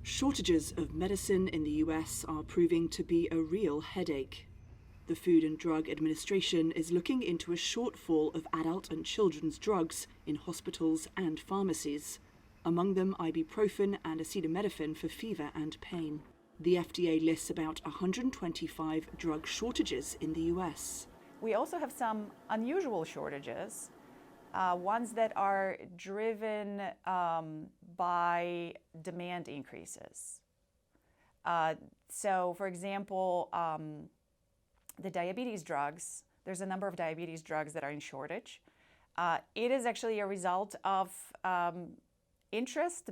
Shortages of medicine in the US are proving to be a real headache. The Food and Drug Administration is looking into a shortfall of adult and children's drugs in hospitals and pharmacies, among them ibuprofen and acetaminophen for fever and pain. The FDA lists about 125 drug shortages in the US. We also have some unusual shortages, ones that are driven by demand increases. So, for example, the diabetes drugs, there's a number of diabetes drugs that are in shortage. It is actually a result of interest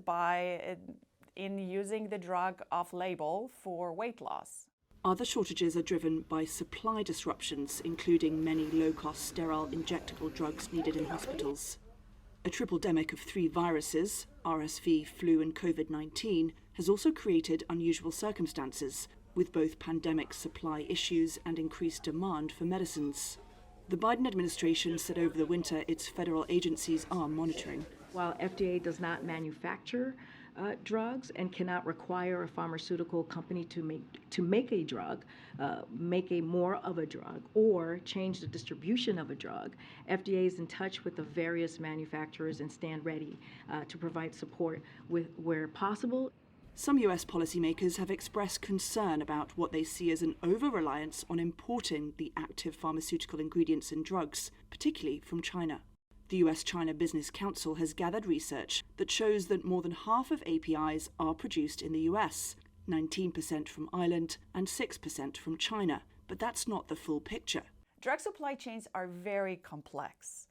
in using the drug off-label for weight loss. Other shortages are driven by supply disruptions, including many low-cost sterile injectable drugs needed in hospitals. A triple-demic of 3 viruses, RSV, flu and COVID-19, has also created unusual circumstances, with both pandemic supply issues and increased demand for medicines. The Biden administration said over the winter its federal agencies are monitoring. While FDA does not manufacture drugs and cannot require a pharmaceutical company to make a drug, make more of a drug, or change the distribution of a drug, FDA is in touch with the various manufacturers and stand ready to provide support where possible. Some US policymakers have expressed concern about what they see as an over-reliance on importing the active pharmaceutical ingredients in drugs, particularly from China. The US-China Business Council has gathered research that shows that more than half of APIs are produced in the US, 19% from Ireland and 6% from China. But that's not the full picture. Drug supply chains are very complex.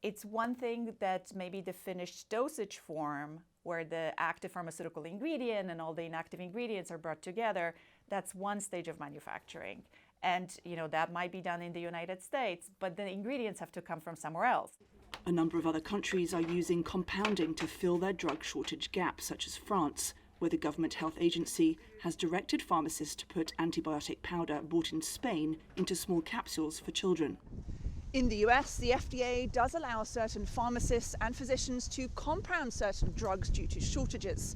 It's one thing that maybe the finished dosage form, where the active pharmaceutical ingredient and all the inactive ingredients are brought together, that's one stage of manufacturing. And that might be done in the United States, but the ingredients have to come from somewhere else. A number of other countries are using compounding to fill their drug shortage gap, such as France, where the government health agency has directed pharmacists to put antibiotic powder bought in Spain into small capsules for children. In the US, the FDA does allow certain pharmacists and physicians to compound certain drugs due to shortages.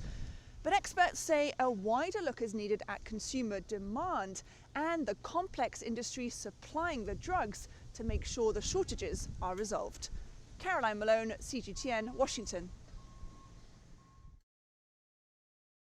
But experts say a wider look is needed at consumer demand and the complex industry supplying the drugs to make sure the shortages are resolved. Malone, CGTN, Washington.